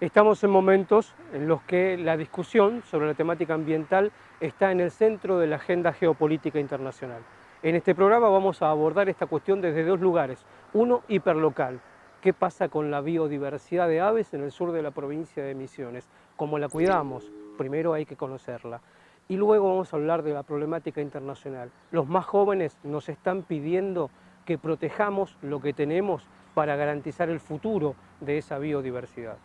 Estamos en momentos en los que la discusión sobre la temática ambiental está en el centro de la agenda geopolítica internacional. En este programa vamos a abordar esta cuestión desde dos lugares. Uno, hiperlocal. ¿Qué pasa con la biodiversidad de aves en el sur de la provincia de Misiones? ¿Cómo la cuidamos? Primero hay que conocerla. Y luego vamos a hablar de la problemática internacional. Los más jóvenes nos están pidiendo que protejamos lo que tenemos para garantizar el futuro de esa biodiversidad.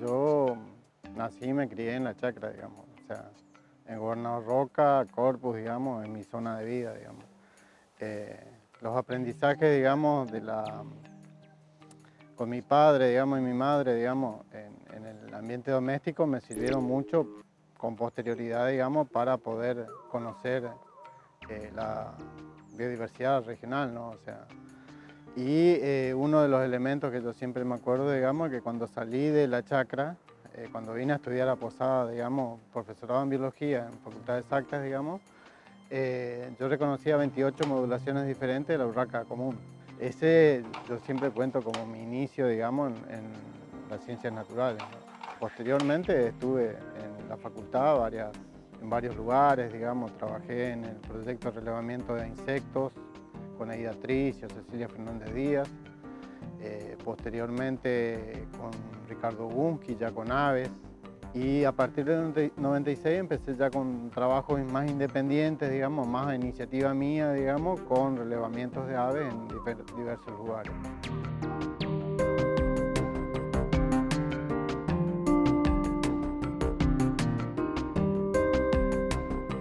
Yo nací y me crié en la chacra, digamos, o sea, en Gobernador Roca, Corpus, digamos, en mi zona de vida, digamos. Los aprendizajes, digamos, con mi padre, digamos, y mi madre, digamos, en el ambiente doméstico me sirvieron mucho con posterioridad, digamos, para poder conocer la biodiversidad regional, ¿no? O sea, uno de los elementos que yo siempre me acuerdo, digamos, que cuando salí de la chacra, cuando vine a estudiar a Posada, digamos, profesorado en biología en Facultad de Exactas, digamos, yo reconocía 28 modulaciones diferentes de la urraca común. Ese yo siempre cuento como mi inicio, digamos, en las ciencias naturales, ¿no? Posteriormente estuve en la facultad en varios lugares, digamos, trabajé en el proyecto de relevamiento de insectos, con Aida Tricio, Cecilia Fernández Díaz, posteriormente con Ricardo Bunski, ya con aves, y a partir del 96 empecé ya con trabajos más independientes, digamos, más a iniciativa mía, digamos, con relevamientos de aves en diversos lugares.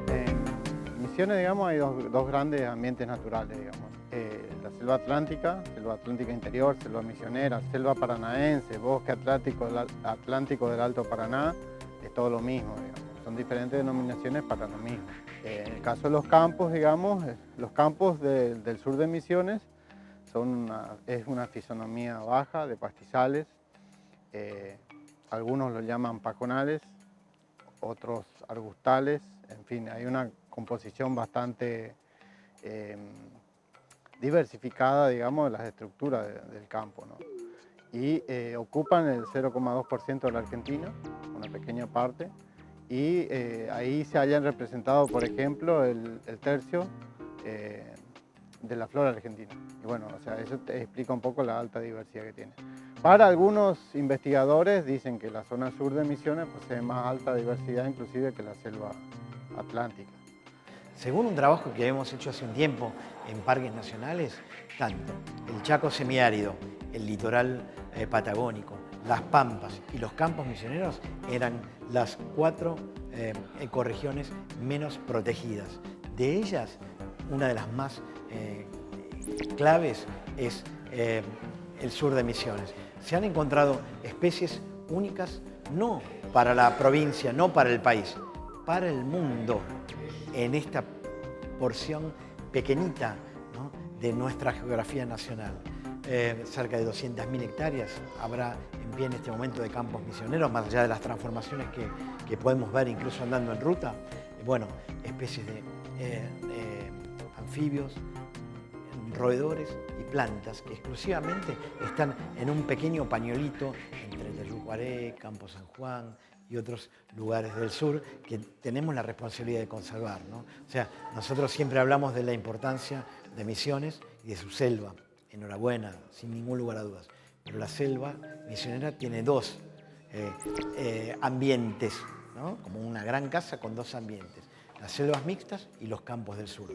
En Misiones, digamos, hay dos grandes ambientes naturales, digamos. La selva atlántica interior, selva misionera, selva paranaense, bosque atlántico del Alto Paraná, es todo lo mismo, digamos. Son diferentes denominaciones para lo mismo. En el caso de los campos, digamos, los campos del sur de Misiones es una fisonomía baja de pastizales, algunos lo llaman pajonales, otros arbustales, en fin, hay una composición bastante diversificada, digamos, de las estructuras del campo, ¿no? Y ocupan el 0,2% de la Argentina, una pequeña parte, y ahí se hayan representado, por ejemplo, el tercio de la flora argentina. Y bueno, o sea, eso te explica un poco la alta diversidad que tiene. Para algunos investigadores dicen que la zona sur de Misiones posee más alta diversidad inclusive que la selva atlántica. Según un trabajo que hemos hecho hace un tiempo en parques nacionales, tanto el Chaco semiárido, el litoral patagónico, las pampas y los campos misioneros eran las 4 ecorregiones menos protegidas. De ellas, una de las más claves es el sur de Misiones. Se han encontrado especies únicas no para la provincia, no para el país, para el mundo, en esta porción pequeñita, ¿no?, de nuestra geografía nacional. Cerca de 200.000 hectáreas habrá en pie en este momento de campos misioneros, más allá de las transformaciones que podemos ver incluso andando en ruta. Bueno, especies de anfibios, roedores y plantas que exclusivamente están en un pequeño pañuelito entre Yayucuaré, Campo San Juan y otros lugares del sur que tenemos la responsabilidad de conservar, ¿no? O sea, nosotros siempre hablamos de la importancia de Misiones y de su selva. Enhorabuena, sin ningún lugar a dudas. Pero la selva misionera tiene dos ambientes, ¿no?, como una gran casa con dos ambientes. Las selvas mixtas y los campos del sur.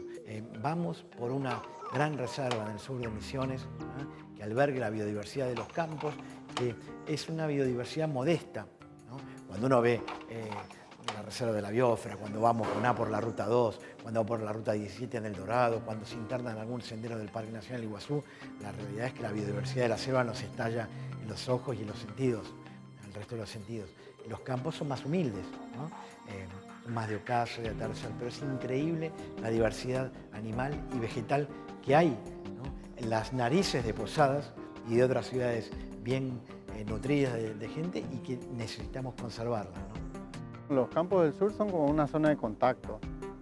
Vamos por una gran reserva en el sur de Misiones, ¿no?, que albergue la biodiversidad de los campos, que es una biodiversidad modesta, ¿no? Cuando uno ve la reserva de la biosfera, cuando vamos por la ruta 2, cuando vamos por la ruta 17 en El Dorado, cuando se interna en algún sendero del Parque Nacional Iguazú, la realidad es que la biodiversidad de la selva nos estalla en los ojos y en los sentidos, en el resto de los sentidos. Los campos son más humildes, ¿no? más de ocaso, de atarzal, pero es increíble la diversidad animal y vegetal que hay, ¿no?, en las narices de Posadas y de otras ciudades bien nutridas de gente y que necesitamos conservarlas, ¿no? Los Campos del Sur son como una zona de contacto.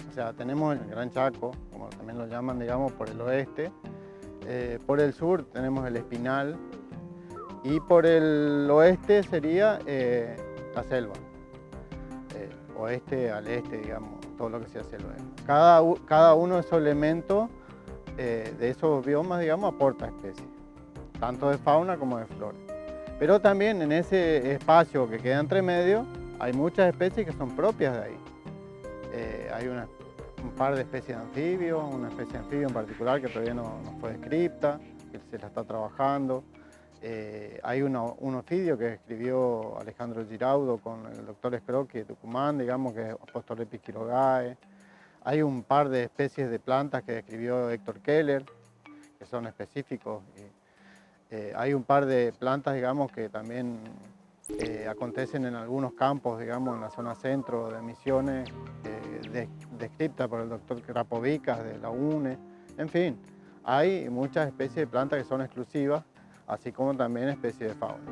O sea, tenemos el Gran Chaco, como también lo llaman, digamos, por el oeste. Por el sur tenemos el Espinal y por el oeste sería la selva. Oeste al este, digamos, todo lo que sea selva. Cada uno de esos elementos, de esos biomas, digamos, aporta especies, tanto de fauna como de flora. Pero también en ese espacio que queda entre medio hay muchas especies que son propias de ahí. Hay un par de especies de anfibios, una especie de anfibio en particular que todavía no fue descripta, que se la está trabajando. Hay un ofidio que escribió Alejandro Giraudo con el doctor Scrocchi de Tucumán, digamos, que es Postolepis quirogae. Hay un par de especies de plantas que escribió Héctor Keller, que son específicos. Hay un par de plantas, digamos, que también acontecen en algunos campos, digamos, en la zona centro de Misiones, descrita por el doctor Krapovicas de la UNE. En fin, hay muchas especies de plantas que son exclusivas, así como también especies de fauna.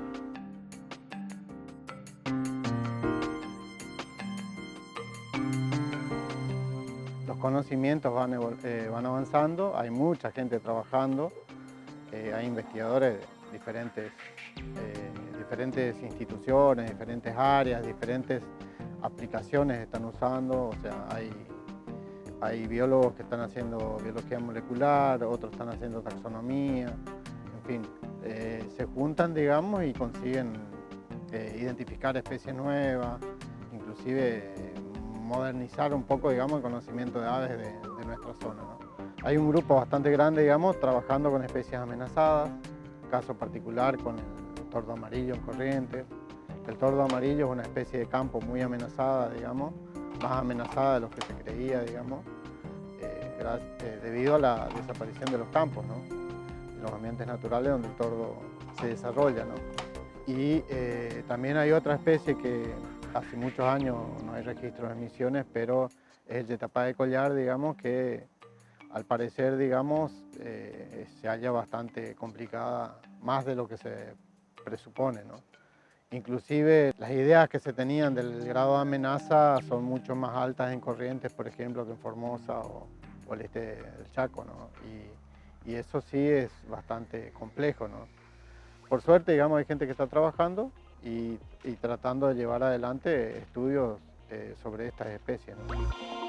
Los conocimientos van avanzando, hay mucha gente trabajando, hay investigadores de diferentes instituciones, diferentes áreas, diferentes aplicaciones están usando, o sea, hay biólogos que están haciendo biología molecular, otros están haciendo taxonomía, en fin, se juntan, digamos, y consiguen identificar especies nuevas, inclusive modernizar un poco, digamos, el conocimiento de aves de nuestra zona, ¿no? Hay un grupo bastante grande, digamos, trabajando con especies amenazadas, caso particular con el tordo amarillo en Corrientes. El tordo amarillo es una especie de campo muy amenazada, digamos, más amenazada de lo que se creía, digamos, debido a la desaparición de los campos, ¿no?, los ambientes naturales donde el tordo se desarrolla, ¿no? Y también hay otra especie que hace muchos años no hay registros de Misiones, pero es el yetapá de collar, digamos, que al parecer, digamos, se halla bastante complicada, más de lo que se presupone, ¿no? Inclusive las ideas que se tenían del grado de amenaza son mucho más altas en Corrientes, por ejemplo, que en Formosa o el este del Chaco, ¿no? Y eso sí es bastante complejo, ¿no? Por suerte, digamos, hay gente que está trabajando y tratando de llevar adelante estudios sobre estas especies, ¿no?